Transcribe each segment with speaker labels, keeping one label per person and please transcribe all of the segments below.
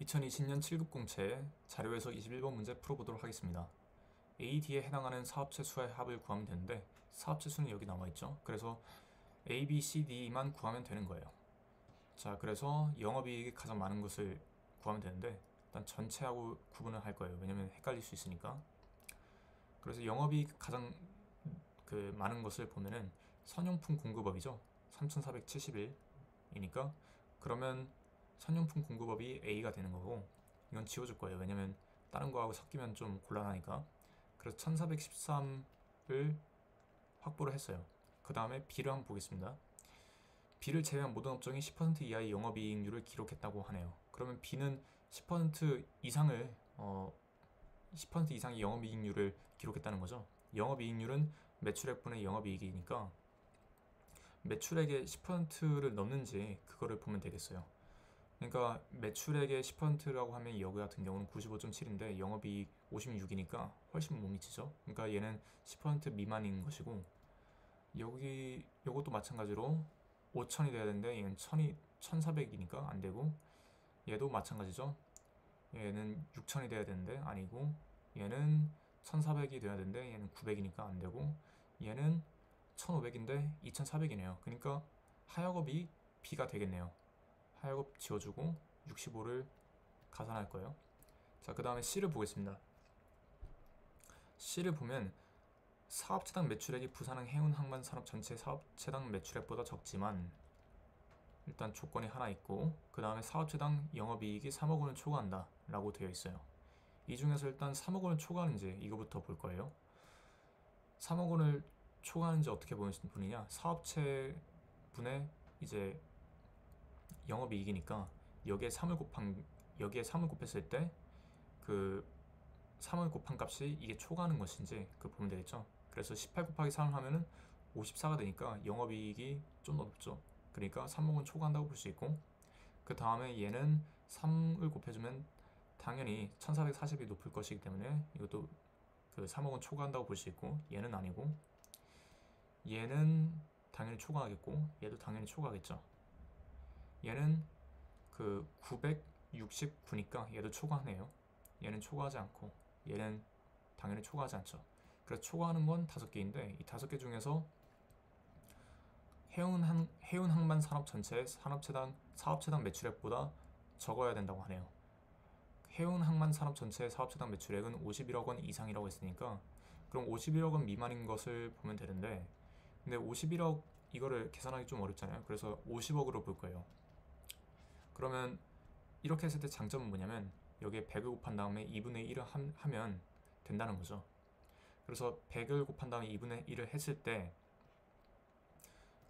Speaker 1: 2020년 7급 공채 자료 해석 21번 문제 풀어보도록 하겠습니다. A, D에 해당하는 사업체 수의 합을 구하면 되는데 사업체 수는 여기 나와있죠. 그래서 A, B, C, D만 구하면 되는 거예요. 자, 그래서 영업이익이 가장 많은 것을 구하면 되는데 일단 전체하고 구분을 할 거예요. 왜냐면 헷갈릴 수 있으니까. 그래서 영업이익 가장 많은 것을 보면은 선용품 공급업이죠. 3471이니까 그러면 선용품 공급업이 A가 되는 거고, 이건 지워줄 거예요. 왜냐면 다른 거하고 섞이면 좀 곤란하니까. 그래서 1413을 확보를 했어요. 그 다음에 B를 한번 보겠습니다. B를 제외한 모든 업종이 10% 이하의 영업이익률을 기록했다고 하네요. 그러면 B는 10% 이상을 10% 이상의 영업이익률을 기록했다는 거죠. 영업이익률은 매출액분의 영업이익이니까 매출액의 10%를 넘는지 그거를 보면 되겠어요. 그러니까 매출액의 10%라고 하면 여기 같은 경우는 95.7인데 영업이익 56이니까 훨씬 못 미치죠. 그러니까 얘는 10% 미만인 것이고, 여기 요것도 마찬가지로 5천이 돼야 되는데 얘는 1400이니까 안 되고, 얘도 마찬가지죠. 얘는 6천이 돼야 되는데 아니고, 얘는 1400이 돼야 되는데 얘는 900이니까 안 되고, 얘는 1500인데 2400이네요. 그러니까 하역업이 B가 되겠네요. 하역업 지워주고 65를 가산할 거예요. 자, 그 다음에 C를 보겠습니다. C를 보면 사업체당 매출액이 부산항 해운 항만 산업 전체 사업체당 매출액보다 적지만, 일단 조건이 하나 있고, 그 다음에 사업체당 영업이익이 3억 원을 초과한다 라고 되어 있어요. 이 중에서 일단 3억 원을 초과하는지 이거부터 볼 거예요. 3억 원을 초과하는지 어떻게 보느냐, 사업체 분의 이제 영업이익이니까 여기에 3을 곱했을 때 그 3을 곱한 값이 이게 초과하는 것인지 그 보면 되겠죠. 그래서 18 곱하기 3을 하면은 54가 되니까 영업이익이 좀 더 높죠. 그러니까 3억은 초과한다고 볼 수 있고, 그 다음에 얘는 3을 곱해주면 당연히 1440이 높을 것이기 때문에 이것도 그 3억은 초과한다고 볼 수 있고, 얘는 아니고, 얘는 당연히 초과하겠고, 얘도 당연히 초과하겠죠. 얘는 그 969니까 얘도 초과하네요. 얘는 초과하지 않고, 얘는 당연히 초과하지 않죠. 그래서 초과하는 건 5개인데 이 5개 중에서 해운항만 산업 전체의 사업체당 매출액보다 적어야 된다고 하네요. 해운항만 산업 전체의 사업체당 매출액은 51억 원 이상이라고 했으니까 그럼 51억 원 미만인 것을 보면 되는데, 근데 51억 이거를 계산하기 좀 어렵잖아요. 그래서 50억으로 볼 거예요. 그러면 이렇게 했을 때 장점은 뭐냐면 여기에 100을 곱한 다음에 2분의 1을 하면 된다는 거죠. 그래서 100을 곱한 다음에 2분의 1을 했을 때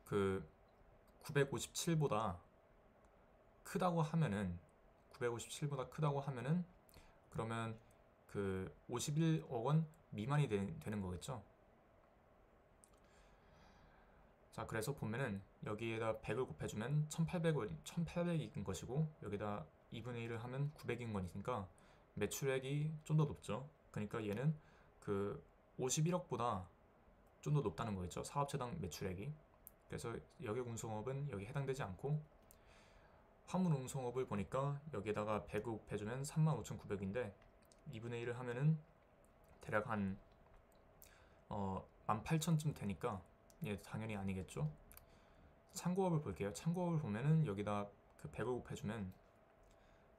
Speaker 1: 그 957보다 크다고 하면은 957보다 크다고 하면은 그러면 그 51억 원 미만이 되는 거겠죠. 자, 그래서 보면은 여기에다 100을 곱해주면 1800인 것이고, 여기다 2분의 1을 하면 900인 거니까 매출액이 좀 더 높죠. 그러니까 얘는 그 51억보다 좀 더 높다는 거겠죠. 사업체당 매출액이. 그래서 여객운송업은 여기 해당되지 않고, 화물운송업을 보니까 여기에다가 100을 곱해주면 35,900인데 2분의 1을 하면은 대략 한 18,000쯤 되니까 얘 당연히 아니겠죠. 참고업을 볼게요. 참고업을 보면은 여기다 그 100을 곱해주면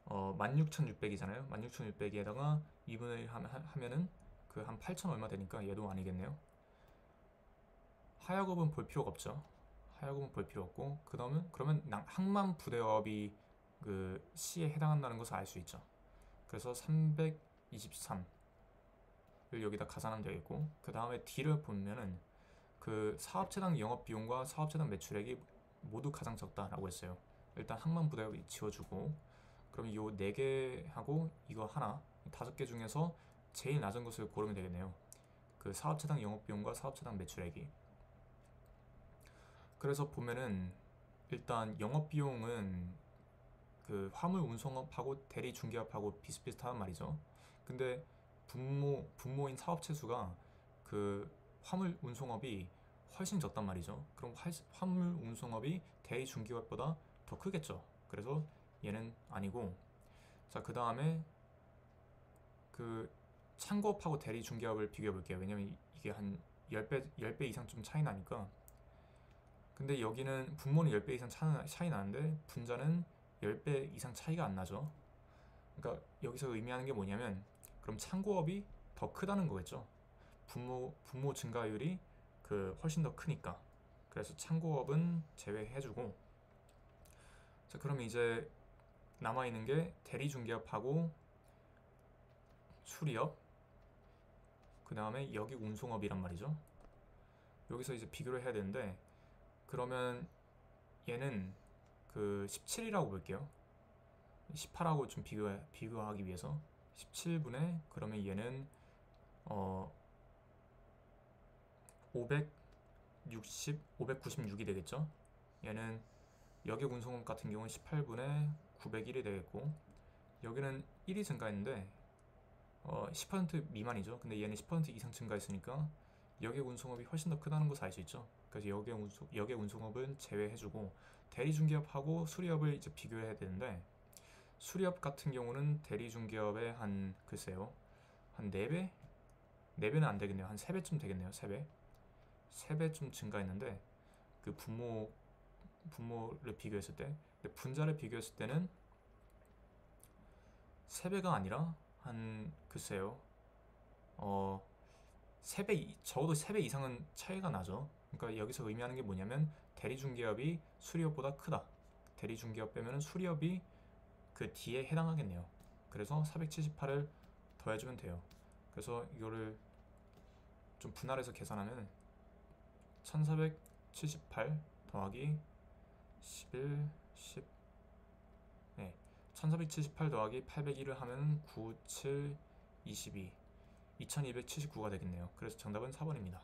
Speaker 1: 16,600이잖아요. 16,600에다가 2분의 1 하면은 그 한 8,000 얼마 되니까 얘도 아니겠네요. 하역업은 볼 필요가 없죠. 하역업은 볼 필요 없고, 그 다음은 그러면 항만 부대업이 그 C에 해당한다는 것을 알 수 있죠. 그래서 323을 여기다 가산하면 되겠고, 그 다음에 D를 보면은 그 사업체당 영업비용과 사업체당 매출액이 모두 가장 적다라고 했어요. 일단 항만 부대업이 지워주고, 그럼 요 4개하고 이거 하나, 5개 중에서 제일 낮은 것을 고르면 되겠네요. 그 사업체당 영업비용과 사업체당 매출액이. 그래서 보면은 일단 영업비용은 그 화물 운송업하고 대리 중개업하고 비슷비슷한 말이죠. 근데 분모인 사업체 수가 그 화물 운송업이 훨씬 적단 말이죠. 그럼 화물 운송업이 대리 중개업보다 더 크겠죠. 그래서 얘는 아니고, 자, 그 다음에 그 창고업하고 대리 중개업을 비교해 볼게요. 왜냐면 이게 한 10배 이상 좀 차이 나니까. 근데 여기는 분모는 10배 이상 차이 나는데 분자는 10배 이상 차이가 안 나죠. 그러니까 여기서 의미하는 게 뭐냐면 그럼 창고업이 더 크다는 거겠죠. 분모 증가율이 훨씬 더 크니까. 그래서 창고업은 제외해주고, 자, 그럼 이제 남아있는 게 대리중개업하고 수리업, 그 다음에 여기 운송업이란 말이죠. 여기서 이제 비교를 해야 되는데, 그러면 얘는 17이라고 볼게요. 18하고 좀 비교하기 위해서 17분의, 그러면 얘는 596이 되겠죠. 얘는 여객 운송업 같은 경우는 18분의 901이 되겠고, 여기는 1이 증가했는데 10% 미만이죠. 근데 얘는 10% 이상 증가했으니까 여객 운송업이 훨씬 더 크다는 것을 알 수 있죠. 그래서 여객 운송업은 제외해주고 대리중개업하고 수리업을 이제 비교해야 되는데, 수리업 같은 경우는 대리중개업의 글쎄요, 한 4배? 4배는 안 되겠네요. 한 3배쯤 되겠네요. 3배쯤 증가했는데, 그 분모를 비교했을 때, 근데 분자를 비교했을 때는 3배가 아니라 글쎄요, 3배, 적어도 3배 이상은 차이가 나죠. 그러니까 여기서 의미하는 게 뭐냐면 대리중개업이 수리업보다 크다. 대리중개업 빼면 수리업이 그 뒤에 해당하겠네요. 그래서 478을 더해주면 돼요. 그래서 이거를 좀 분할해서 계산하면 1478 더하기 11, 10, 네, 1478 더하기 801을 하면 9, 7, 22, 2279가 되겠네요. 그래서 정답은 4번입니다.